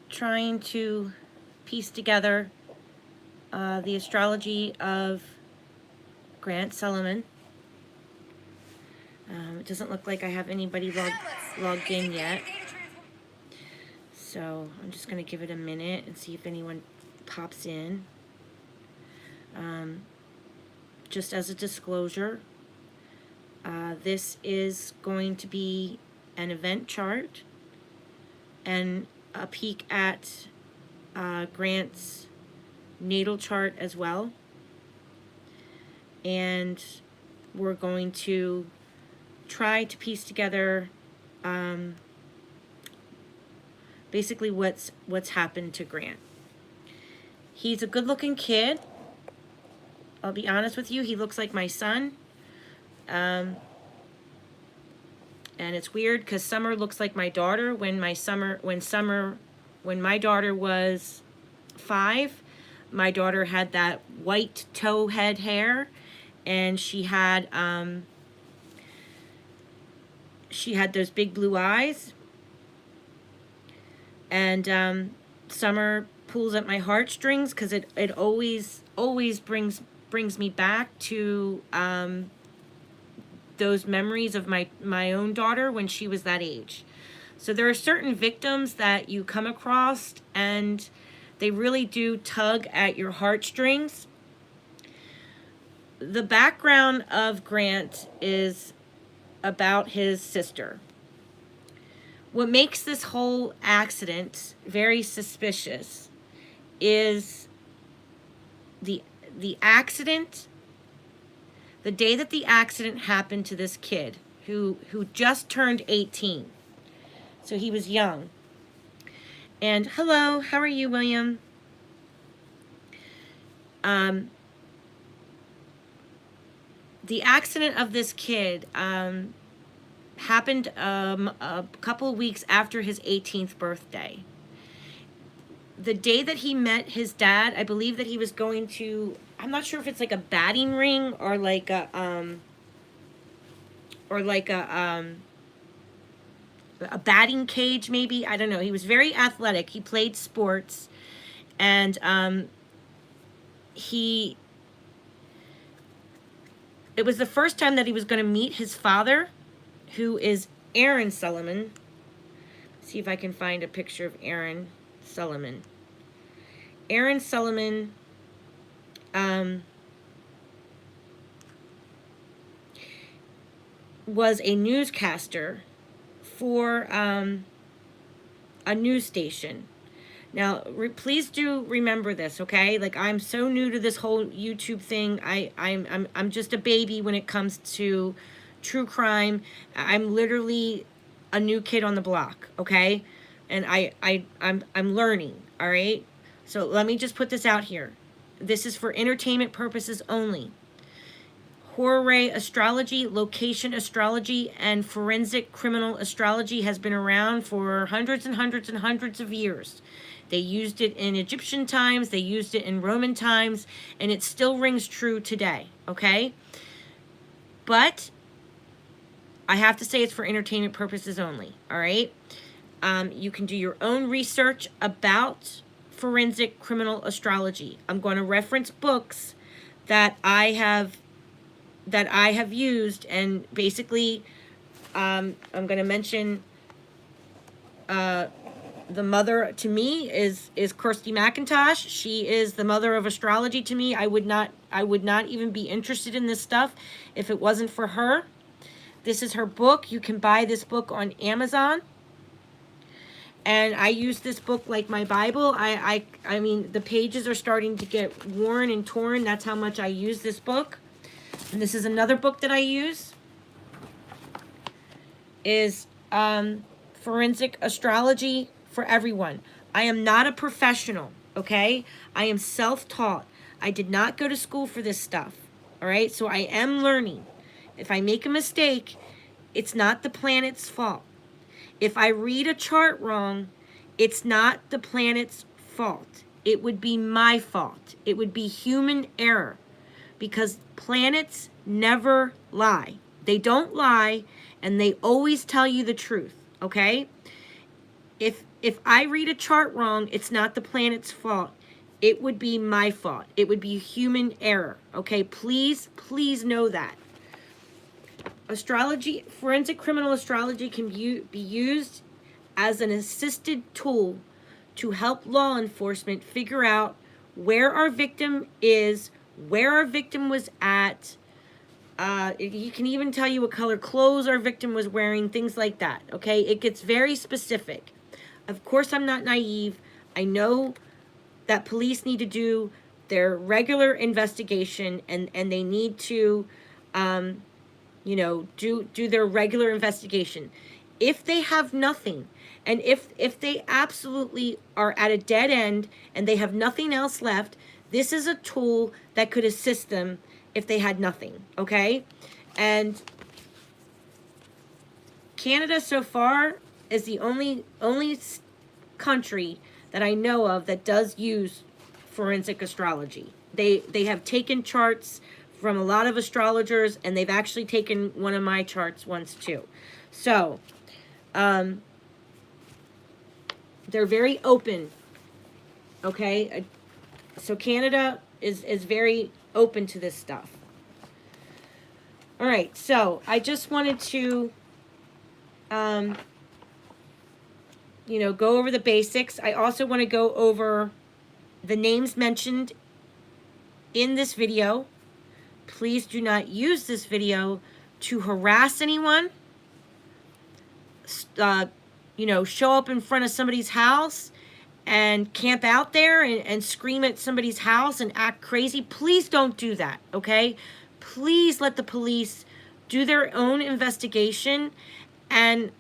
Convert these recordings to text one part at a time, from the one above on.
trying to piece together the astrology of Grant Solomon. It doesn't look like I have anybody logged in yet. So I'm just going to give it a minute and see if anyone pops in. Just as a disclosure, this is going to be an event chart and a peek at Grant's natal chart as well. And we're going to try to piece together basically what's happened to Grant. He's a good-looking kid. I'll be honest with you, he looks like my son. And it's weird because Summer looks like my daughter. When my daughter was 5, my daughter had that white towhead hair, and she had those big blue eyes. And Summer pulls at my heartstrings because it always brings me back to those memories of my own daughter when she was that age. So there are certain victims that you come across and they really do tug at your heartstrings. The background of Grant is about his sister. What makes this whole accident very suspicious is the accident, the day that the accident happened to this kid who just turned 18. So he was young. And hello, how are you, William? The accident of this kid happened a couple of weeks after his 18th birthday. The day that he met his dad, I believe that he was going to, I'm not sure if it's like a batting ring or like a batting cage maybe. I don't know. He was very athletic. He played sports, and it was the first time that he was going to meet his father, who is Aaron Solomon. Let's see if I can find a picture of Aaron Solomon. Aaron Solomon was a newscaster for a news station. Now, please do remember this, okay? Like, I'm so new to this whole YouTube thing. I'm just a baby when it comes to true crime. I'm literally a new kid on the block, okay? And I'm learning, all right? So let me just put this out here. This is for entertainment purposes only. Horrendous astrology, location astrology, and forensic criminal astrology has been around for hundreds and hundreds and hundreds of years. They used it in Egyptian times, they used it in Roman times, and it still rings true today, okay? But I have to say it's for entertainment purposes only, all right? You can do your own research about forensic criminal astrology. I'm going to reference books that I have used, and basically I'm going to mention the mother to me is Kirsty McIntosh. She is the mother of astrology to me. I would not even be interested in this stuff if it wasn't for her. This is her book. You can buy this book on Amazon. And I use this book like my Bible. I mean, the pages are starting to get worn and torn. That's how much I use this book. And this is another book that I use. Is Forensic Astrology for Everyone. I am not a professional, okay? I am self-taught. I did not go to school for this stuff, all right? So I am learning. If I make a mistake, it's not the planet's fault. If I read a chart wrong, it's not the planet's fault. It would be my fault. It would be human error, because planets never lie. They don't lie, and they always tell you the truth, okay? If I read a chart wrong, it's not the planet's fault. It would be my fault. It would be human error. Okay, please, please know that. Astrology, forensic criminal astrology can be used as an assisted tool to help law enforcement figure out where our victim is, where our victim was at. He can even tell you what color clothes our victim was wearing, things like that, okay? It gets very specific. Of course, I'm not naive. I know that police need to do their regular investigation, and they need to, you know, do their regular investigation. If they have nothing, and if they absolutely are at a dead end and they have nothing else left, this is a tool that could assist them if they had nothing, okay? And Canada so far is the only country that I know of that does use forensic astrology. They have taken charts from a lot of astrologers, and they've actually taken one of my charts once too. So, they're very open, okay? So Canada is very open to this stuff. All right, so I just wanted to, you know, go over the basics. I also want to go over the names mentioned in this video. Please do not use this video to harass anyone, you know, show up in front of somebody's house and camp out there and scream at somebody's house and act crazy. Please don't do that, okay? Please let the police do their own investigation and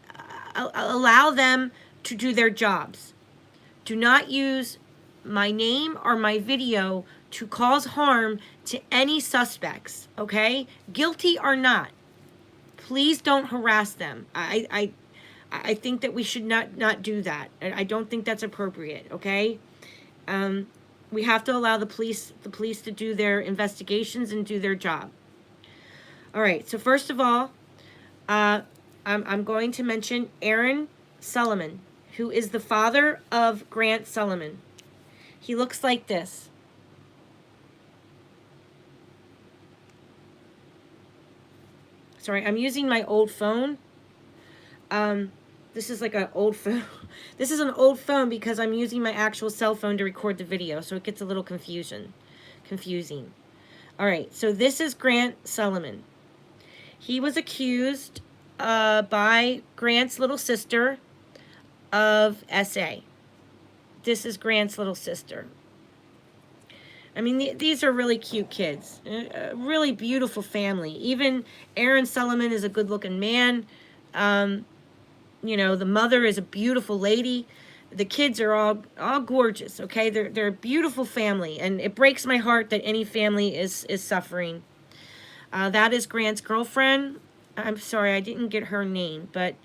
allow them to do their jobs. Do not use my name or my video to cause harm to any suspects, okay? Guilty or not. Please don't harass them. I think that we should not do that. I don't think that's appropriate, okay? We have to allow the police to do their investigations and do their job. All right, so first of all, I'm going to mention Aaron Solomon, who is the father of Grant Solomon. He looks like this. Sorry, I'm using my old phone. This is like an old phone. This is an old phone because I'm using my actual cell phone to record the video, so it gets a little confusing. All right, so this is Grant Solomon. He was accused by Grant's little sister of SA. This is Grant's little sister. I mean, these are really cute kids. A really beautiful family. Even Aaron Solomon is a good-looking man. You know, the mother is a beautiful lady. The kids are all gorgeous, okay? They're a beautiful family, and it breaks my heart that any family is suffering. That is Grant's girlfriend. I'm sorry, I didn't get her name, but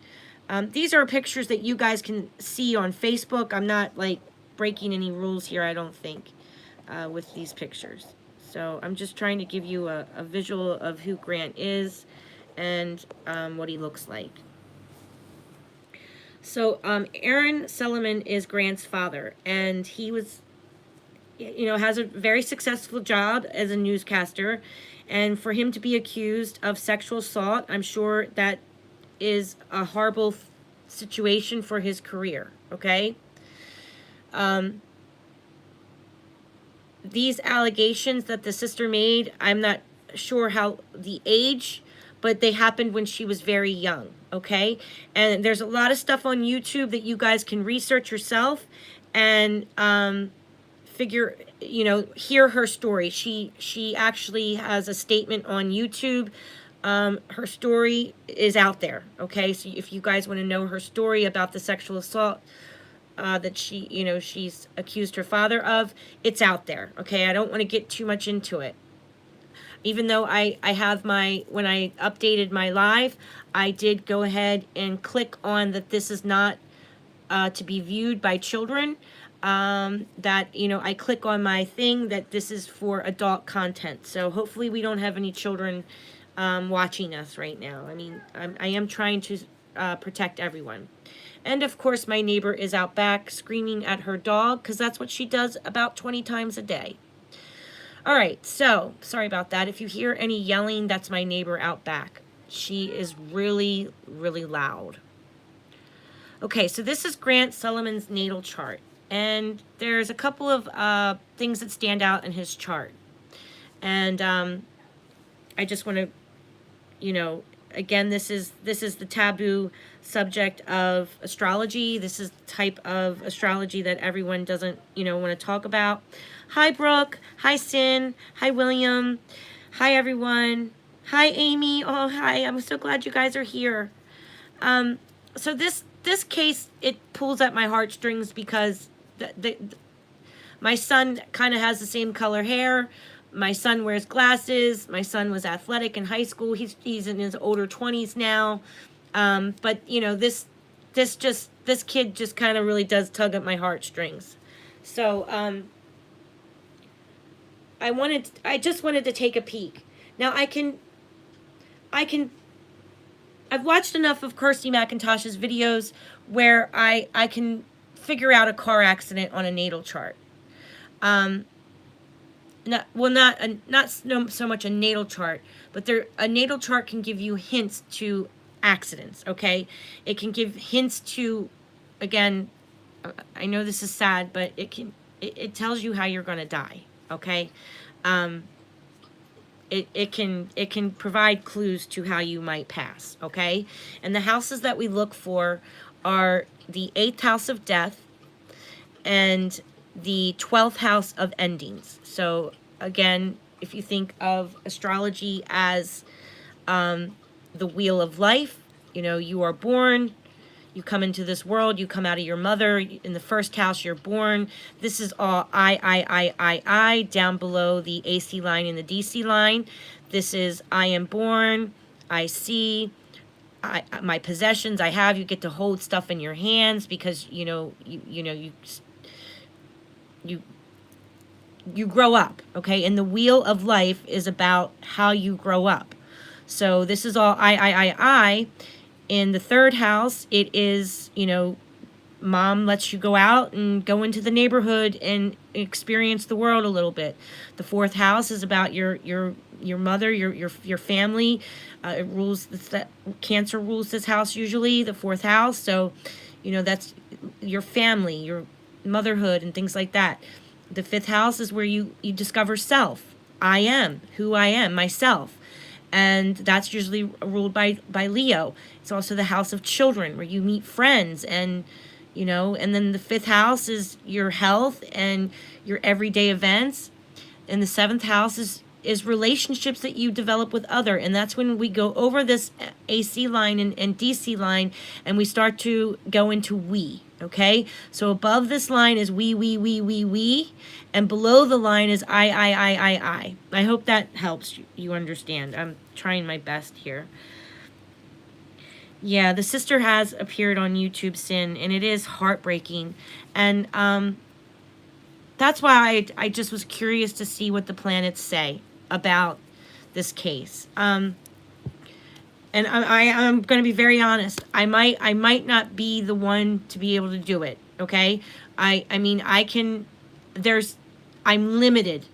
these are pictures that you guys can see on Facebook. I'm not, like, breaking any rules here, I don't think, with these pictures. So I'm just trying to give you a visual of who Grant is and what he looks like. So Aaron Solomon is Grant's father, and he was, you know, has a very successful job as a newscaster, and for him to be accused of sexual assault, I'm sure that is a horrible situation for his career, okay? These allegations that the sister made, I'm not sure how the age, but they happened when she was very young, okay? And there's a lot of stuff on YouTube that you guys can research yourself and figure, you know, hear her story. She actually has a statement on YouTube. Her story is out there, okay? So if you guys want to know her story about the sexual assault that she, you know, she's accused her father of, it's out there, okay? I don't want to get too much into it. Even though I have my, when I updated my live, I did go ahead and click on that this is not to be viewed by children. That, you know, I click on my thing that this is for adult content. So hopefully we don't have any children watching us right now. I mean, I am trying to protect everyone. And of course, my neighbor is out back screaming at her dog, because that's what she does about 20 times a day. All right, so sorry about that. If you hear any yelling, that's my neighbor out back. She is really, really loud. Okay, so this is Grant Sullivan's natal chart. And there's a couple of things that stand out in his chart. And I just want to, you know, again, this is the taboo subject of astrology. This is the type of astrology that everyone doesn't, you know, want to talk about. Hi, Brooke. Hi, Sin. Hi, William. Hi, everyone. Hi, Amy. Oh, hi. I'm so glad you guys are here. So this case, it pulls at my heartstrings because my son kind of has the same color hair. My son wears glasses. My son was athletic in high school. He's in his older 20s now. But you know, this kid just kind of really does tug at my heartstrings. So I just wanted to take a peek. Now I've watched enough of Kirsty McIntosh's videos where I can figure out a car accident on a natal chart. Not so much a natal chart, but a natal chart can give you hints to accidents, okay? It can give hints to, again, I know this is sad, but it tells you how you're going to die, okay? It can provide clues to how you might pass, okay? And the houses that we look for are the 8th house of death and the 12th house of endings. So again, if you think of astrology as the wheel of life, you know, you are born, you come into this world, you come out of your mother. In the first house, you're born. This is all I, down below the AC line and the DC line. This is I am born, I see, my possessions I have. You get to hold stuff in your hands because, you know, you grow up, okay? And the wheel of life is about how you grow up. So this is all I. In the 3rd house, it is, you know, mom lets you go out and go into the neighborhood and experience the world a little bit. The 4th house is about your mother, your family. It rules Cancer rules this house usually, the 4th house. So, you know, that's your family, your motherhood and things like that. The 5th house is where you discover self. I am who I am, myself. And that's usually ruled by Leo. It's also the house of children, where you meet friends, and, you know, and then the 5th house is your health and your everyday events. And the 7th house is relationships that you develop with other. And that's when we go over this AC line and DC line, and we start to go into we. Okay, so above this line is we, and below the line is I. I hope that helps you understand. I'm trying my best here. Yeah, the sister has appeared on YouTube, Sin, and it is heartbreaking. And that's why I just was curious to see what the planets say about this case. And I'm going to be very honest. I might not be the one to be able to do it. Okay. I mean, I'm limited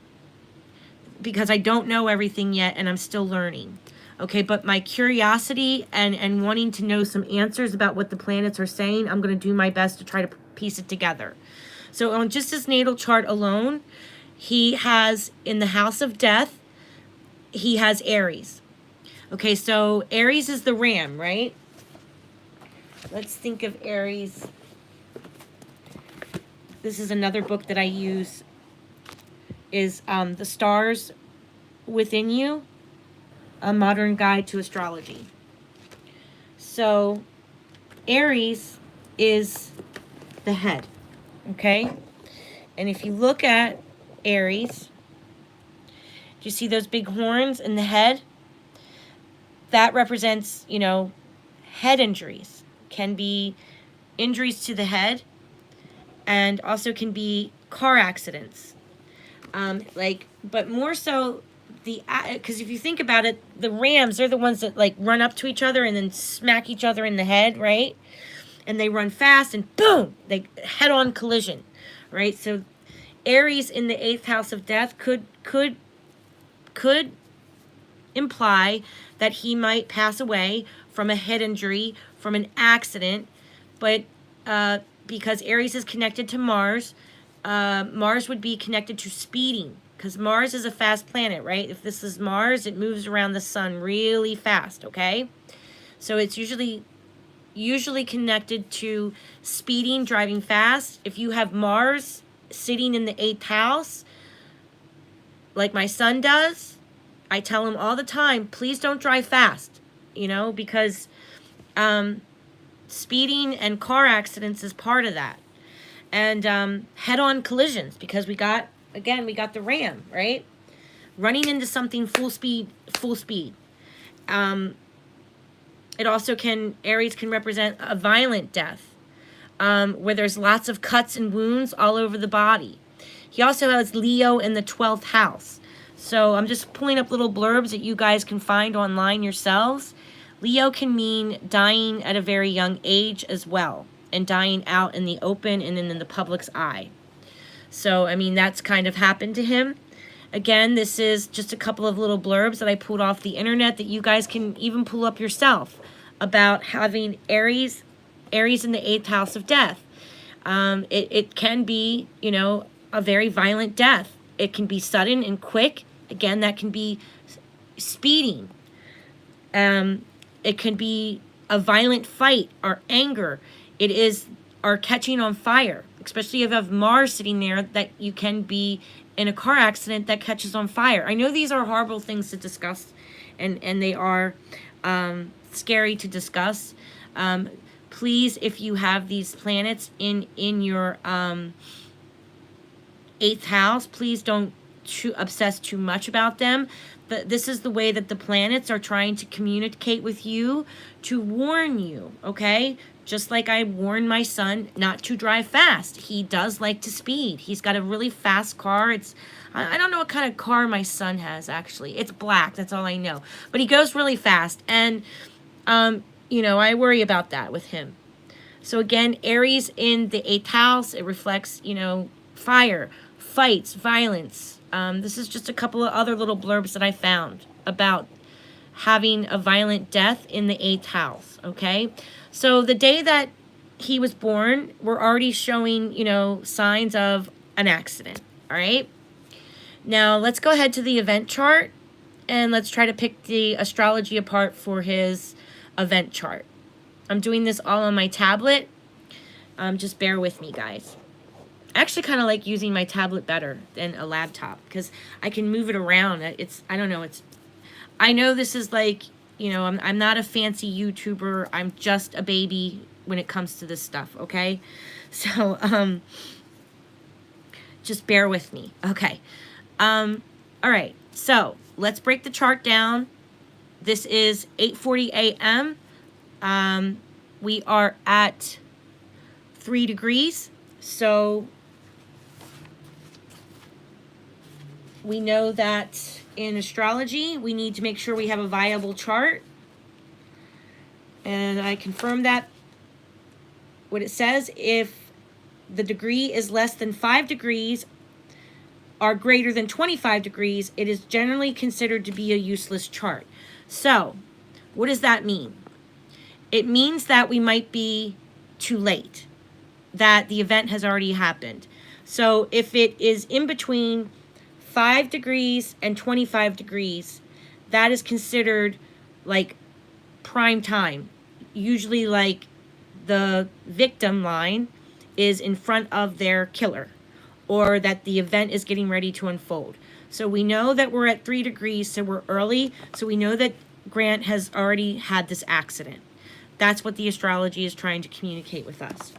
because I don't know everything yet, and I'm still learning. Okay. But my curiosity and wanting to know some answers about what the planets are saying, I'm going to do my best to try to piece it together. So on just his natal chart alone, he has, in the house of death, he has Aries. Okay, so Aries is the ram, right? Let's think of Aries. This is another book that I use, is The Stars Within You, A Modern Guide to Astrology. So Aries is the head, okay? And if you look at Aries, do you see those big horns in the head? That represents, you know, head injuries. Can be injuries to the head, and also can be car accidents. But more so because if you think about it, the rams, they're the ones that like run up to each other and then smack each other in the head, right? and they run fast, and boom, they head-on collision, right? So Aries in the 8th house of death could imply that he might pass away from a head injury, from an accident, but because Aries is connected to Mars, Mars would be connected to speeding, because Mars is a fast planet, right? If this is Mars, it moves around the sun really fast, okay? So it's usually connected to speeding, driving fast. If you have Mars sitting in the 8th house, like my son does, I tell him all the time, please don't drive fast, you know, because speeding and car accidents is part of that. And head-on collisions, because we got the ram, right? Running into something full speed. It also Aries can represent a violent death, where there's lots of cuts and wounds all over the body. He also has Leo in the 12th house. So I'm just pulling up little blurbs that you guys can find online yourselves. Leo can mean dying at a very young age as well, and dying out in the open and in the public's eye. So, I mean, that's kind of happened to him. Again, this is just a couple of little blurbs that I pulled off the internet that you guys can even pull up yourself about having Aries in the 8th house of death. It can be, you know, a very violent death. It can be sudden and quick. Again, that can be speeding. It can be a violent fight or anger. It is or catching on fire, especially if you have Mars sitting there, that you can be in a car accident that catches on fire. I know these are horrible things to discuss, and they are scary to discuss. Please, if you have these planets in your 8th house, please don't obsess too much about them. But this is the way that the planets are trying to communicate with you, to warn you, okay? Just like I warned my son not to drive fast. He does like to speed. He's got a really fast car. I don't know what kind of car my son has, actually. It's black, that's all I know. But he goes really fast, and you know, I worry about that with him. So again, Aries in the 8th house, it reflects, you know, fire, fights, violence. This is just a couple of other little blurbs that I found about having a violent death in the 8th house, okay? So the day that he was born, we're already showing, you know, signs of an accident, all right? Now, let's go ahead to the event chart, and let's try to pick the astrology apart for his event chart. I'm doing this all on my tablet. Just bear with me, guys. I actually kind of like using my tablet better than a laptop because I can move it around. I don't know, I know this is like, you know, I'm not a fancy YouTuber. I'm just a baby when it comes to this stuff, okay? So, just bear with me. Okay. All right. So, let's break the chart down. This is 8:40 a.m. We are at 3 degrees. So, we know that in astrology, we need to make sure we have a viable chart. And I confirm that what it says, if the degree is less than 5 degrees or greater than 25 degrees, it is generally considered to be a useless chart. So, what does that mean? It means that we might be too late, that the event has already happened. So, if it is in between 5 degrees and 25 degrees, that is considered like prime time. Usually like the victim line is in front of their killer, or that the event is getting ready to unfold. So we know that we're at 3 degrees, so we're early. So we know that Grant has already had this accident. That's what the astrology is trying to communicate with us.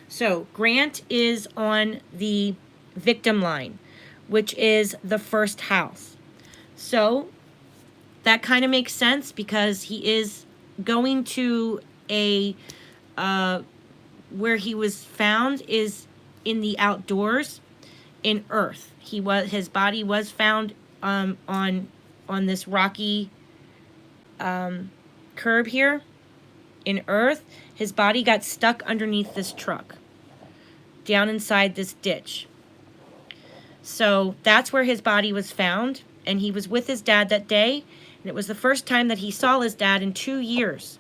So Grant is on the victim line, which is the 1st house. So that kind of makes sense because he is going to a, where he was found is in the outdoors in Earth. His body was found on this rocky curb here in Earth. his body got stuck underneath this truck, down inside this ditch. So that's where his body was found, and he was with his dad that day, and it was the first time that he saw his dad in 2 years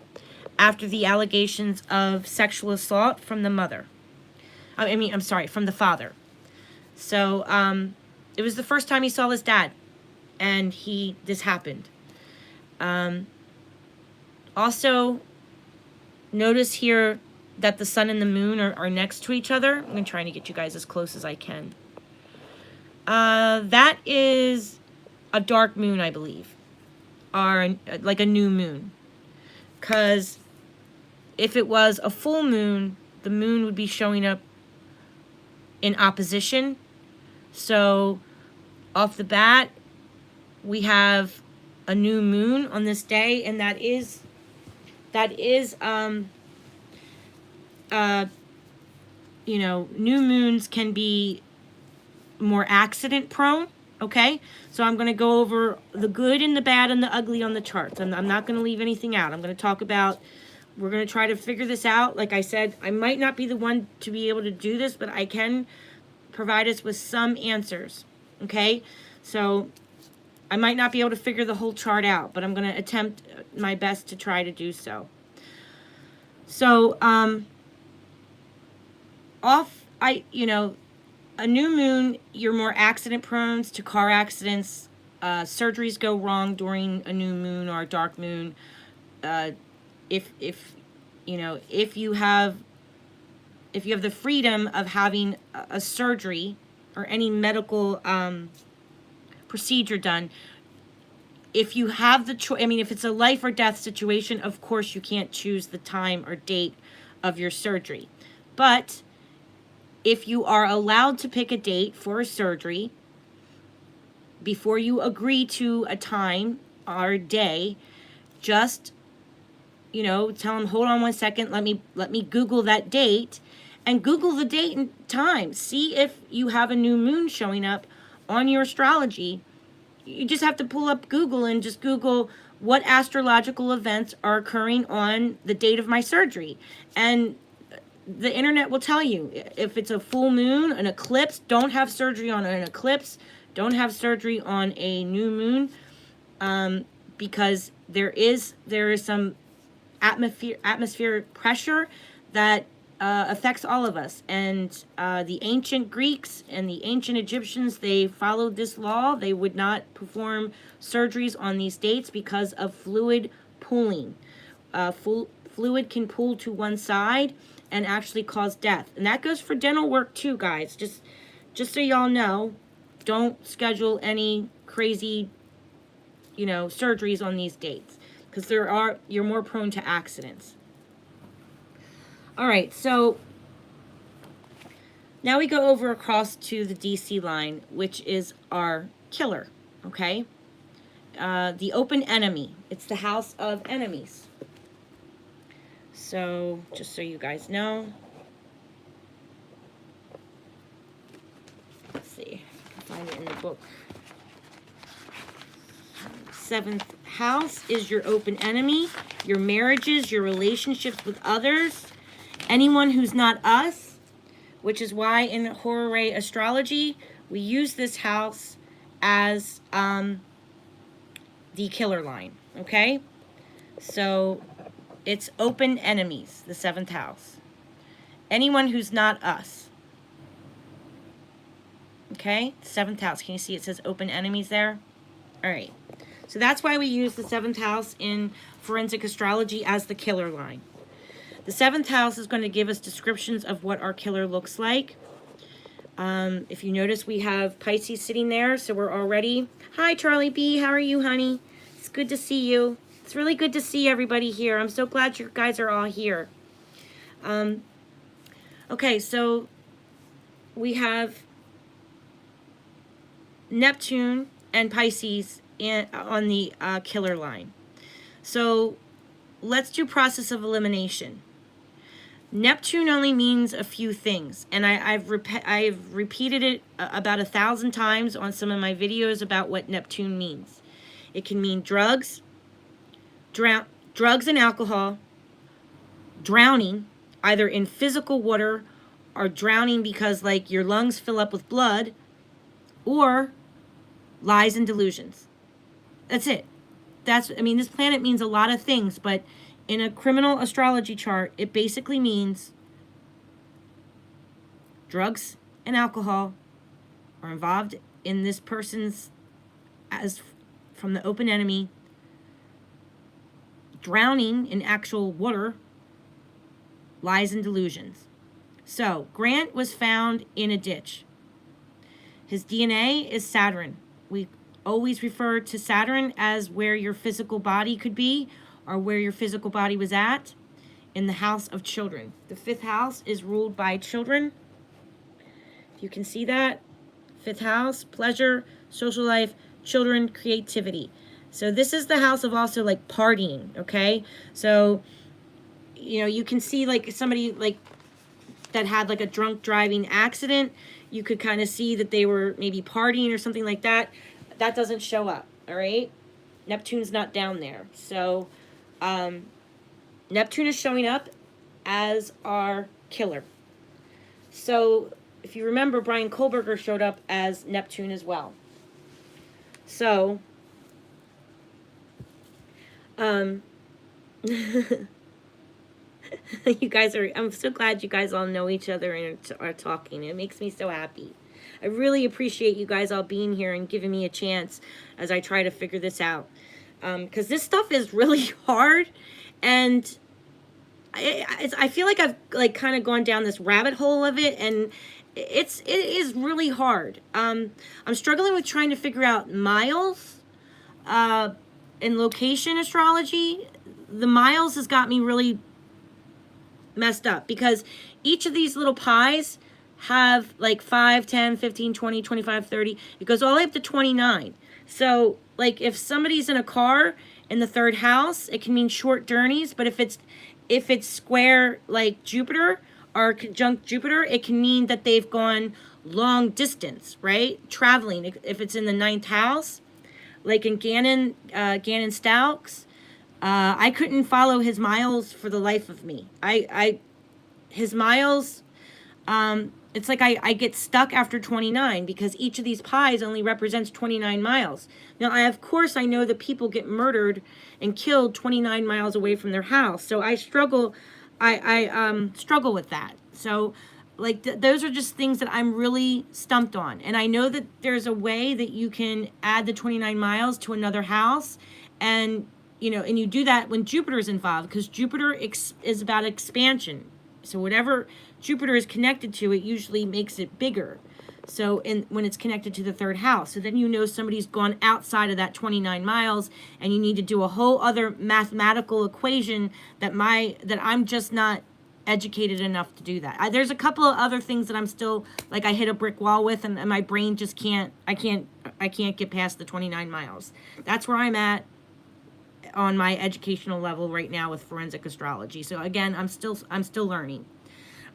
after the allegations of sexual assault from the mother. I'm sorry, from the father. So it was the first time he saw his dad, and this happened. Also, notice here that the sun and the moon are next to each other. I'm trying to get you guys as close as I can. That is a dark moon, I believe, or like a new moon. Because if it was a full moon, the moon would be showing up in opposition. So off the bat, we have a new moon on this day, and that is you know, new moons can be more accident prone. Okay, so I'm going to go over the good and the bad and the ugly on the charts. I'm not going to leave anything out. I'm going to talk about, we're going to try to figure this out. Like I said, I might not be the one to be able to do this, but I can provide us with some answers. Okay, so I might not be able to figure the whole chart out, but I'm going to attempt my best to try to do so. So, a new moon, you're more accident prone to car accidents. Surgeries go wrong during a new moon or a dark moon. If you have the freedom of having a surgery or any medical procedure done, if you have the choice, if it's a life or death situation, of course you can't choose the time or date of your surgery. But if you are allowed to pick a date for a surgery before you agree to a time or a day, just, tell them, hold on 1 second, let me Google that date, and Google the date and time. See if you have a new moon showing up on your astrology. You just have to pull up Google and just Google what astrological events are occurring on the date of my surgery. And the internet will tell you if it's a full moon, an eclipse, don't have surgery on an eclipse, don't have surgery on a new moon, because there is some atmospheric pressure that affects all of us. And the ancient Greeks and the ancient Egyptians, they followed this law. They would not perform surgeries on these dates because of fluid pooling. Fluid can pool to one side and actually cause death. And that goes for dental work too, guys. Just so y'all know, don't schedule any crazy, surgeries on these dates, because you're more prone to accidents. All right, so now we go over across to the DC line, which is our killer, okay? The open enemy. It's the house of enemies. So, just so you guys know. Let's see. I can find it in the book. 7th house is your open enemy, your marriages, your relationships with others, anyone who's not us, which is why in horror astrology, we use this house as the killer line, okay? So it's open enemies, the 7th house. Anyone who's not us. Okay, 7th house. Can you see it says open enemies there? All right. So that's why we use the 7th house in forensic astrology as the killer line. The 7th house is going to give us descriptions of what our killer looks like. If you notice, we have Pisces sitting there, so we're already... Hi, Charlie B. How are you, honey? It's good to see you. It's really good to see everybody here. I'm so glad you guys are all here. Okay, so we have Neptune and Pisces on the killer line. So let's do process of elimination. Neptune only means a few things, and I've repeated it about 1,000 times on some of my videos about what Neptune means. It can mean drugs and alcohol, drowning, either in physical water or drowning because like your lungs fill up with blood, or lies and delusions. That's it. I mean, this planet means a lot of things, but in a criminal astrology chart, it basically means drugs and alcohol are involved in this person's, as from the open enemy, drowning in actual water, lies and delusions. So Grant was found in a ditch. His DNA is Saturn. We always refer to Saturn as where your physical body could be, or where your physical body was at, in the house of children. The 5th house is ruled by children. If you can see that, 5th house, pleasure, social life, children, creativity. So this is the house of also like partying, okay? So, you know, you can see like somebody like that had like a drunk driving accident. You could kind of see that they were maybe partying or something like that. That doesn't show up, all right? Neptune's not down there. So Neptune is showing up as our killer. So if you remember, Brian Kohlberger showed up as Neptune as well. So you guys are, I'm so glad you guys all know each other and are talking. It makes me so happy. I really appreciate you guys all being here and giving me a chance as I try to figure this out. Because this stuff is really hard, and I feel like I've like kind of gone down this rabbit hole of it, and it is really hard. I'm struggling with trying to figure out miles and location astrology. The miles has got me really messed up, because each of these little pies have like 5, 10, 15, 20, 25, 30. It goes all the way up to 29. So like if somebody's in a car in the 3rd house, it can mean short journeys. But if it's square like Jupiter or conjunct Jupiter, it can mean that they've gone long distance, right? Traveling. If it's in the 9th house, like in Gannon Stokes, I couldn't follow his miles for the life of me. His miles, it's like I get stuck after 29, because each of these pies only represents 29 miles. Now, of course, I know that people get murdered and killed 29 miles away from their house. So I struggle, I struggle with that. So like those are just things that I'm really stumped on. And I know that there's a way that you can add the 29 miles to another house, and you know, and you do that when Jupiter is involved, because Jupiter is about expansion. So whatever Jupiter is connected to, it usually makes it bigger. So when it's connected to the 3rd house, so then you know somebody's gone outside of that 29 miles, and you need to do a whole other mathematical equation that I'm just not educated enough to do that. There's a couple of other things that I'm still like I hit a brick wall with, and my brain just can't get past the 29 miles. That's where I'm at on my educational level right now with forensic astrology. So again, I'm still learning.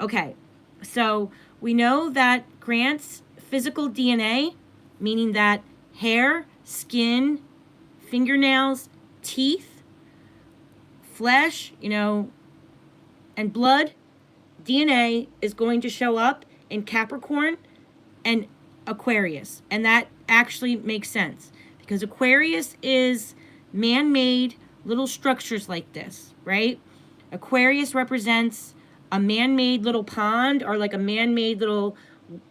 Okay, so we know that Grant's physical DNA, meaning that hair, skin, fingernails, teeth, flesh, you know, and blood, DNA is going to show up in Capricorn and Aquarius. And that actually makes sense, because Aquarius is man-made little structures like this, right? Aquarius represents a man-made little pond, or like a man-made little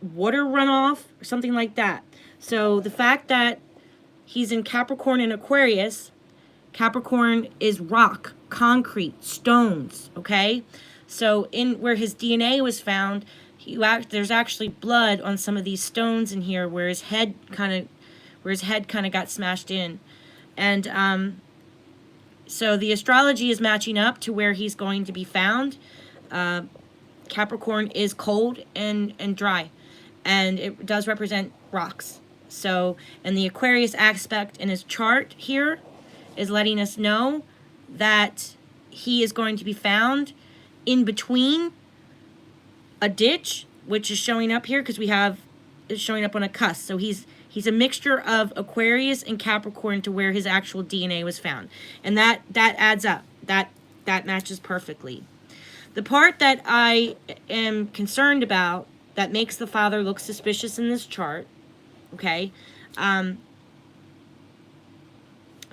water runoff or something like that. So the fact that he's in Capricorn and Aquarius, Capricorn is rock, concrete, stones, okay? So in where his DNA was found, there's actually blood on some of these stones in here where his head kind of got smashed in. And so the astrology is matching up to where he's going to be found. Capricorn is cold and dry, and it does represent rocks. So, and the Aquarius aspect in his chart here is letting us know that he is going to be found in between a ditch, which is showing up here because it's showing up on a cusp. So he's a mixture of Aquarius and Capricorn to where his actual DNA was found. And that adds up. That matches perfectly. The part that I am concerned about that makes the father look suspicious in this chart, okay,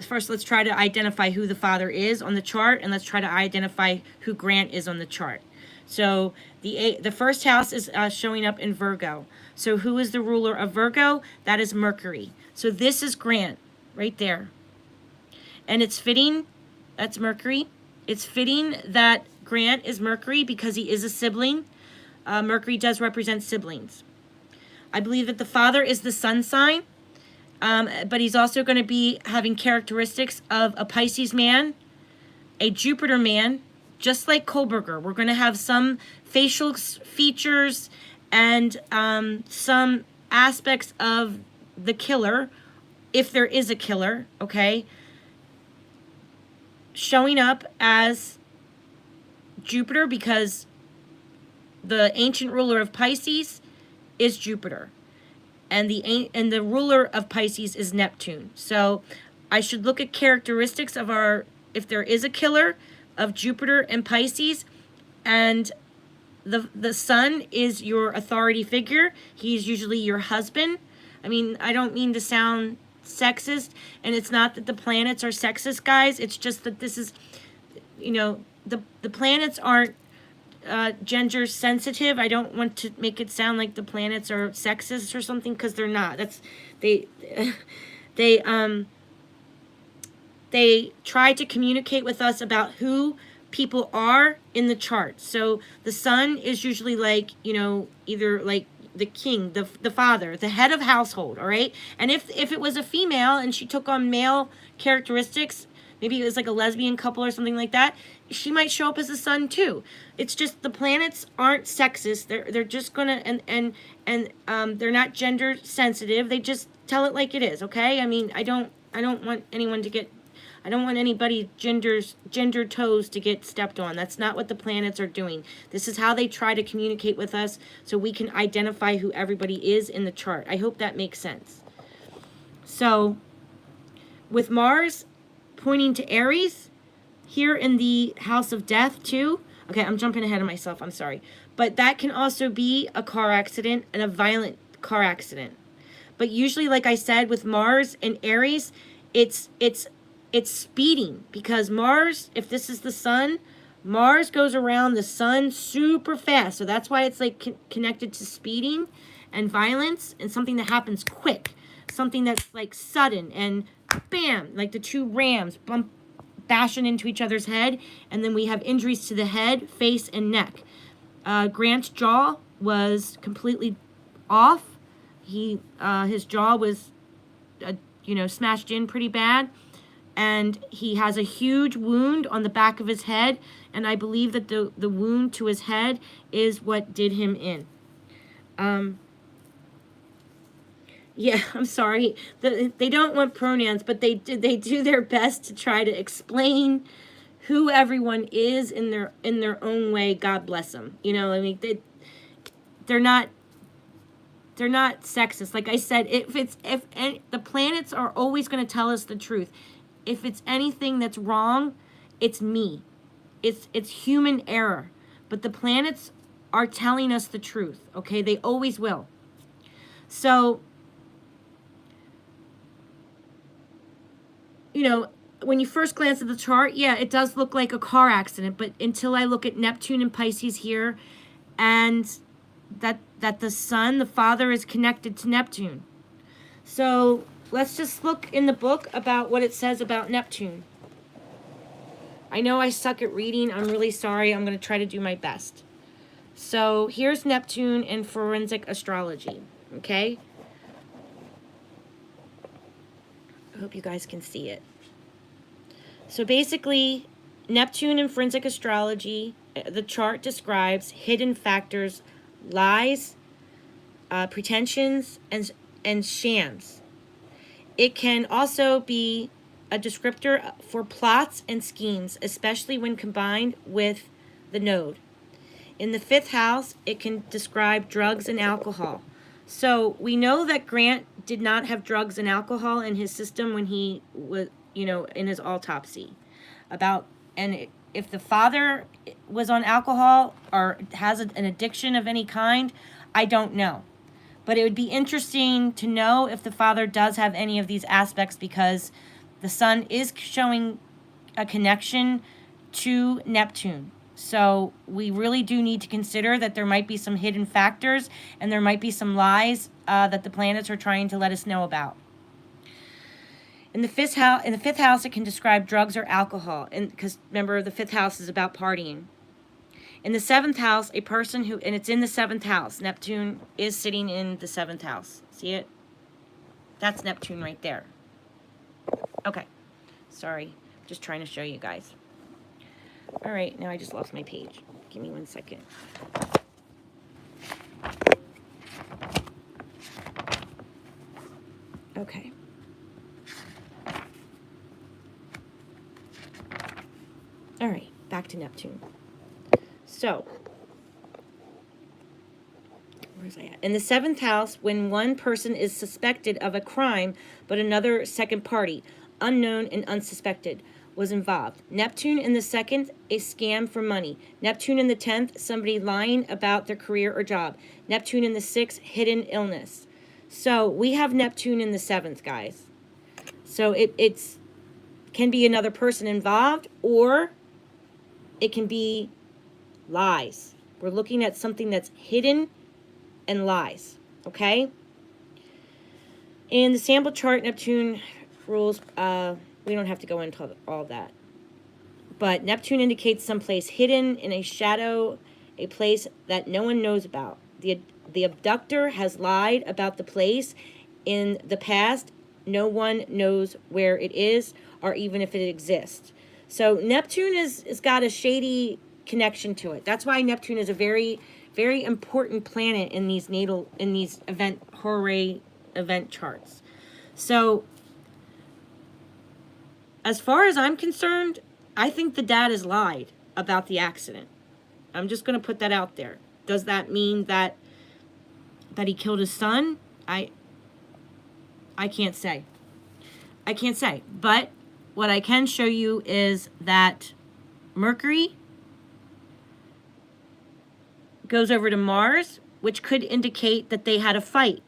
first let's try to identify who the father is on the chart, and let's try to identify who Grant is on the chart. So the first house is showing up in Virgo. So who is the ruler of Virgo? That is Mercury. So this is Grant right there. And it's fitting, that's Mercury. It's fitting that Grant is Mercury because he is a sibling. Mercury does represent siblings. I believe that the father is the sun sign, but he's also going to be having characteristics of a Pisces man, a Jupiter man, just like Kohlberger. We're going to have some facial features and some aspects of the killer, if there is a killer, okay, showing up as Jupiter, because the ancient ruler of Pisces is Jupiter, and the ruler of Pisces is Neptune. So I should look at characteristics of if there is a killer, of Jupiter and Pisces, and the sun is your authority figure. He's usually your husband. I mean, I don't mean to sound sexist, and it's not that the planets are sexist, guys. It's just that this is, the planets aren't gender sensitive. I don't want to make it sound like the planets are sexist or something, because they're not. They try to communicate with us about who people are in the chart. So the sun is usually like, either like the king, the father, the head of household, all right? And if it was a female and she took on male characteristics, maybe it was like a lesbian couple or something like that, she might show up as a sun too. It's just the planets aren't sexist. They're just gonna and they're not gender sensitive. They just tell it like it is, okay? I mean, I don't want anyone to get, I don't want anybody gender toes to get stepped on. That's not what the planets are doing. This is how they try to communicate with us so we can identify who everybody is in the chart. I hope that makes sense. So with Mars pointing to Aries here in the house of death too. Okay, I'm jumping ahead of myself. I'm sorry. But that can also be a car accident, and a violent car accident. But usually, like I said, with Mars and Aries, it's speeding, because Mars, if this is the sun, Mars goes around the sun super fast. So that's why it's like connected to speeding and violence, and something that happens quick, something that's like sudden, and bam, like the two rams bashing into each other's head, and then we have injuries to the head, face, and neck. Grant's jaw was completely off. His jaw was smashed in pretty bad, and he has a huge wound on the back of his head, and I believe that the wound to his head is what did him in. Yeah, I'm sorry. They don't want pronouns, but they do their best to try to explain who everyone is in their own way. God bless them. I mean, they're not sexist. Like I said, if the planets are always going to tell us the truth. If it's anything that's wrong, it's me. It's human error. But the planets are telling us the truth. Okay, they always will. So, when you first glance at the chart, yeah, it does look like a car accident. But until I look at Neptune and Pisces here, and that the sun, the father, is connected to Neptune. So let's just look in the book about what it says about Neptune. I know I suck at reading. I'm really sorry. I'm going to try to do my best. So here's Neptune in forensic astrology. Okay? I hope you guys can see it. So basically, Neptune in forensic astrology, the chart describes hidden factors, lies, pretensions, and shams. It can also be a descriptor for plots and schemes, especially when combined with the node. In the 5th house, it can describe drugs and alcohol. So we know that Grant did not have drugs and alcohol in his system when he was, in his autopsy. And if the father was on alcohol or has an addiction of any kind, I don't know. But it would be interesting to know if the father does have any of these aspects, because the sun is showing a connection to Neptune. So we really do need to consider that there might be some hidden factors and there might be some lies that the planets are trying to let us know about. In the fifth house, it can describe drugs or alcohol, and because remember, the fifth house is about partying. In the seventh house, a person who, and it's in the seventh house. Neptune is sitting in the seventh house. See it? That's Neptune right there. Okay. Sorry. Just trying to show you guys. All right. Now I just lost my page. Give me 1 second. Okay. All right. Back to Neptune. So, where's I at? In the seventh house, when one person is suspected of a crime, but another second party, unknown and unsuspected, was involved. Neptune in the second, a scam for money. Neptune in the 10th, somebody lying about their career or job. Neptune in the 6th, hidden illness. So we have Neptune in the 7th, guys. So it's can be another person involved, or it can be lies. We're looking at something that's hidden and lies, okay? In the sample chart, Neptune rules, we don't have to go into all that. But Neptune indicates someplace hidden in a shadow, a place that no one knows about. The abductor has lied about the place in the past. No one knows where it is or even if it exists. So Neptune is got a shady connection to it. That's why Neptune is a very, very important planet in these horary event charts. So as far as I'm concerned, I think the dad has lied about the accident. I'm just going to put that out there. Does that mean that he killed his son? I can't say. I can't say. But what I can show you is that Mercury goes over to Mars, which could indicate that they had a fight,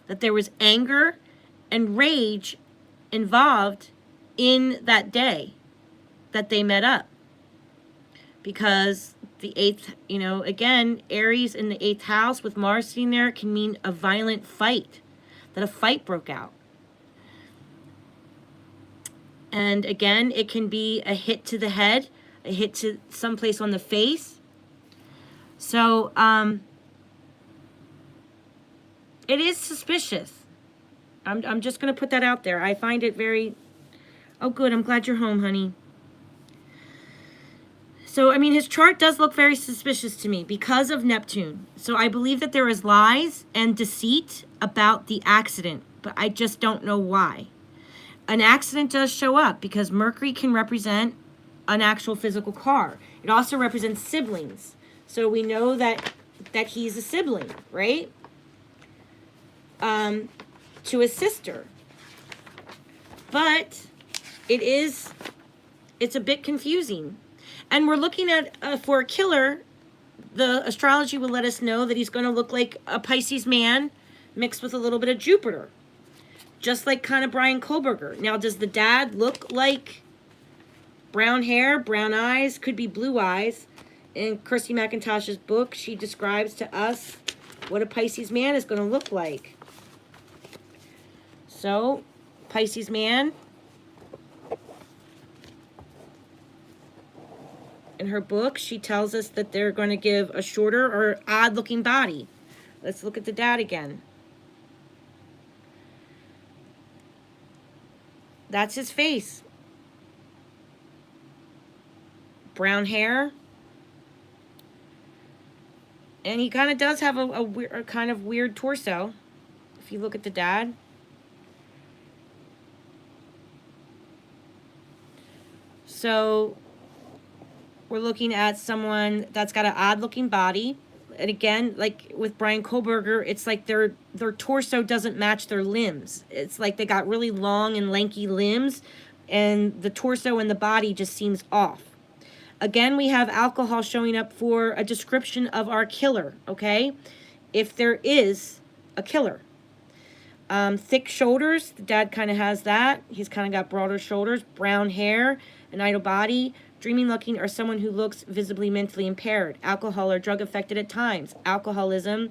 that there was anger and rage involved in that day that they met up. Because the 8th, again, Aries in the 8th house with Mars sitting there can mean a violent fight, that a fight broke out. And again, it can be a hit to the head, a hit to someplace on the face. So, it is suspicious. I'm just going to put that out there. I find it very... Oh, good. I'm glad you're home, honey. So, I mean, his chart does look very suspicious to me because of Neptune. So, I believe that there is lies and deceit about the accident, but I just don't know why. An accident does show up because Mercury can represent an actual physical car. It also represents siblings. So, we know that he's a sibling, right? To his sister. But it's a bit confusing. And we're looking at, for a killer, the astrology will let us know that he's going to look like a Pisces man mixed with a little bit of Jupiter. Just like kind of Brian Kohlberger. Now, does the dad look like brown hair, brown eyes, could be blue eyes? In Kirsty McIntosh's book, she describes to us what a Pisces man is going to look like. So, Pisces man, in her book, she tells us that they're going to give a shorter or odd-looking body. Let's look at the dad again. That's his face. Brown hair. And he kind of does have a kind of weird torso, if you look at the dad. So we're looking at someone that's got an odd-looking body. And again, like with Brian Kohlberger, it's like their torso doesn't match their limbs. It's like they got really long and lanky limbs, and the torso and the body just seems off. Again, we have alcohol showing up for a description of our killer, okay? If there is a killer. Thick shoulders, the dad kind of has that. He's kind of got broader shoulders, brown hair, an idle body, dreaming looking, or someone who looks visibly mentally impaired. Alcohol or drug affected at times. Alcoholism,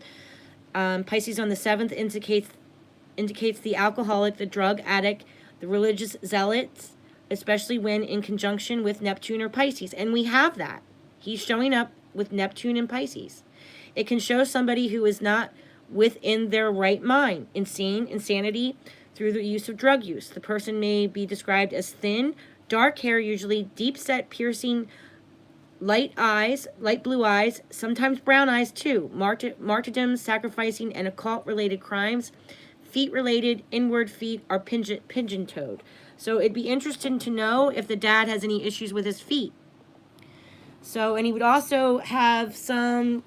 Pisces on the 7th indicates the alcoholic, the drug addict, the religious zealots, especially when in conjunction with Neptune or Pisces. And we have that. He's showing up with Neptune and Pisces. It can show somebody who is not within their right mind, insanity through the use of drug use. The person may be described as thin, dark hair, usually deep set, piercing, light blue eyes, sometimes brown eyes too, martyrdom, sacrificing, and occult-related crimes. Feet-related, inward feet are pigeon-toed. So it'd be interesting to know if the dad has any issues with his feet. So, and he would also have some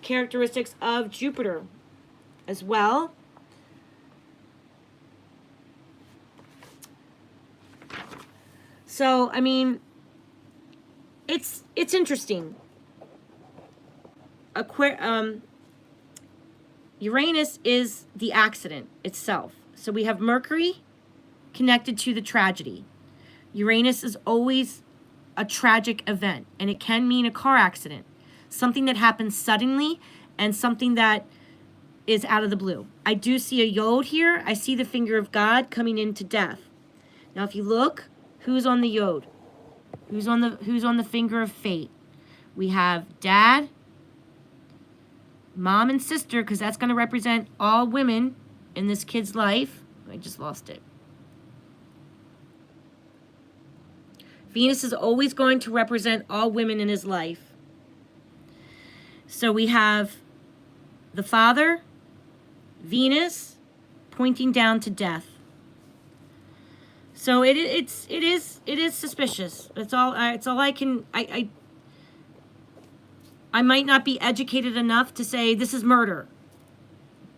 characteristics of Jupiter as well. So, I mean, it's interesting. Uranus is the accident itself. So we have Mercury connected to the tragedy. Uranus is always a tragic event, and it can mean a car accident, something that happens suddenly and something that is out of the blue. I do see a yod here. I see the finger of God coming into death. Now, if you look, who's on the yod? Who's on the finger of fate? We have dad, mom, and sister, because that's going to represent all women in this kid's life. I just lost it. Venus is always going to represent all women in his life. So we have the father, Venus, pointing down to death. So it is suspicious. It's all I can. I might not be educated enough to say this is murder,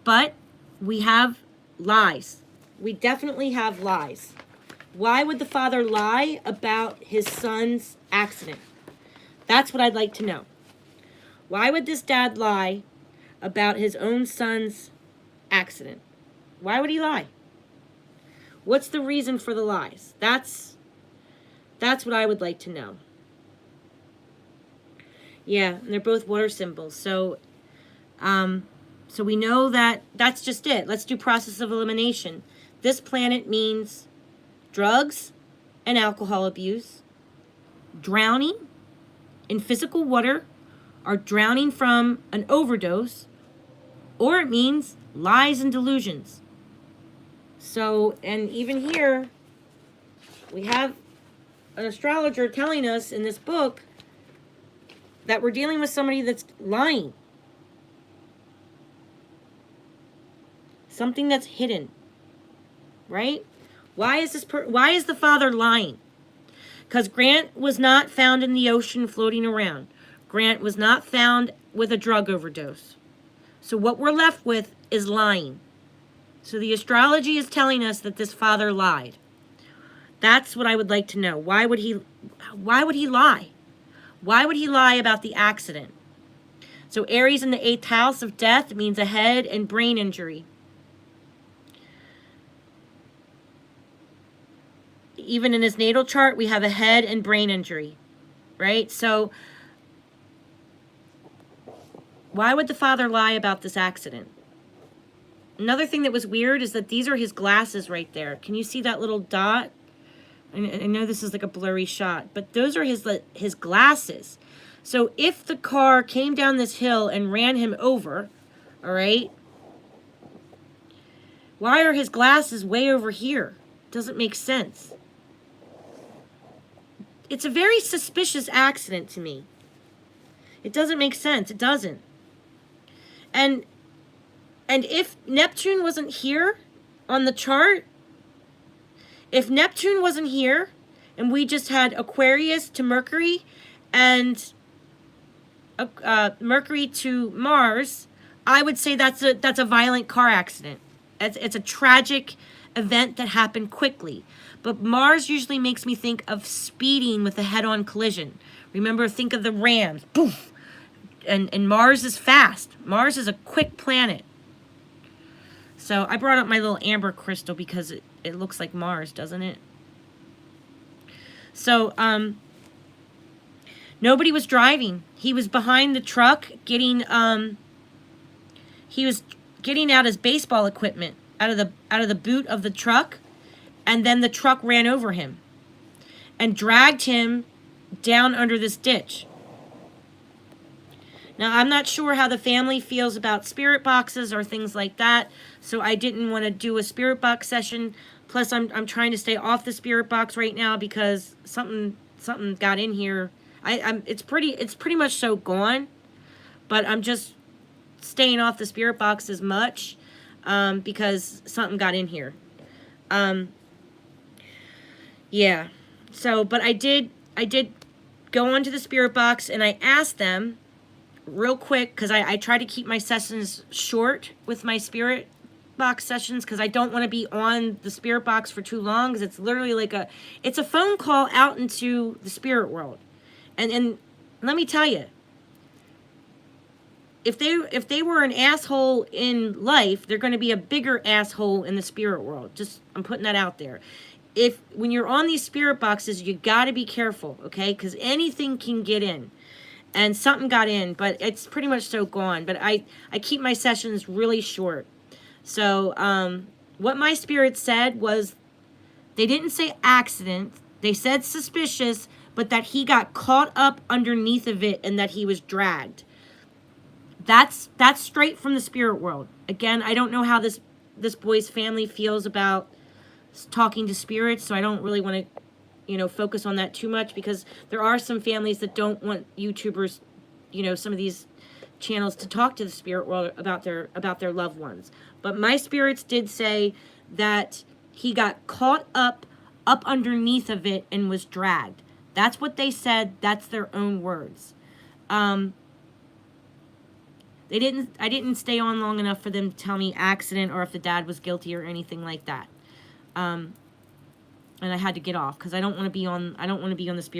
but we have lies. We definitely have lies. Why would the father lie about his son's accident? That's what I'd like to know. Why would this dad lie about his own son's accident? Why would he lie? What's the reason for the lies? That's what I would like to know. Yeah, and they're both water symbols. So we know that that's just it. Let's do process of elimination. This planet means drugs and alcohol abuse, drowning in physical water, or drowning from an overdose, or it means lies and delusions. So, and even here, we have an astrologer telling us in this book that we're dealing with somebody that's lying. Something that's hidden. Right? Why is the father lying? Because Grant was not found in the ocean floating around. Grant was not found with a drug overdose. So what we're left with is lying. So the astrology is telling us that this father lied. That's what I would like to know. Why would he lie? Why would he lie about the accident? So Aries in the 8th house of death means a head and brain injury. Even in his natal chart, we have a head and brain injury, right? So why would the father lie about this accident? Another thing that was weird is that these are his glasses right there. Can you see that little dot? I know this is like a blurry shot, but those are his glasses. So if the car came down this hill and ran him over, all right, why are his glasses way over here? Doesn't make sense. It's a very suspicious accident to me. It doesn't make sense. It doesn't. And if Neptune wasn't here on the chart, if Neptune wasn't here and we just had Aquarius to Mercury and Mercury to Mars, I would say that's a violent car accident. It's a tragic event that happened quickly. But Mars usually makes me think of speeding with a head-on collision, Remember, think of the rams. Poof! And Mars is fast. Mars is a quick planet. So I brought up my little amber crystal because it looks like Mars, doesn't it? So, nobody was driving. He was behind the truck getting, he was getting out his baseball equipment out of the boot of the truck, and then the truck ran over him and dragged him down under this ditch. Now, I'm not sure how the family feels about spirit boxes or things like that, so I didn't want to do a spirit box session. Plus, I'm trying to stay off the spirit box right now because something got in here. It's pretty much so gone, but I'm just staying off the spirit box as much because something got in here. Yeah. So, but I did go onto the spirit box and I asked them real quick, because I try to keep my sessions short with my spirit box sessions, because I don't want to be on the spirit box for too long, because it's literally like it's a phone call out into the spirit world. And let me tell you, if they were an asshole in life, they're going to be a bigger asshole in the spirit world. Just, I'm putting that out there. When you're on these spirit boxes, you got to be careful, okay? Because anything can get in. And something got in, but it's pretty much so gone. But I keep my sessions really short. So what my spirit said was, they didn't say accident. They said suspicious, but that he got caught up underneath of it and that he was dragged. That's straight from the spirit world. Again, I don't know how this boy's family feels about talking to spirits, so I don't really want to focus on that too much, because there are some families that don't want YouTubers, some of these channels, to talk to the spirit world about their loved ones. But my spirits did say that he got caught up underneath of it and was dragged. That's what they said. That's their own words. I didn't stay on long enough for them to tell me accident or if the dad was guilty or anything like that. And I had to get off because I don't want to be on the spirit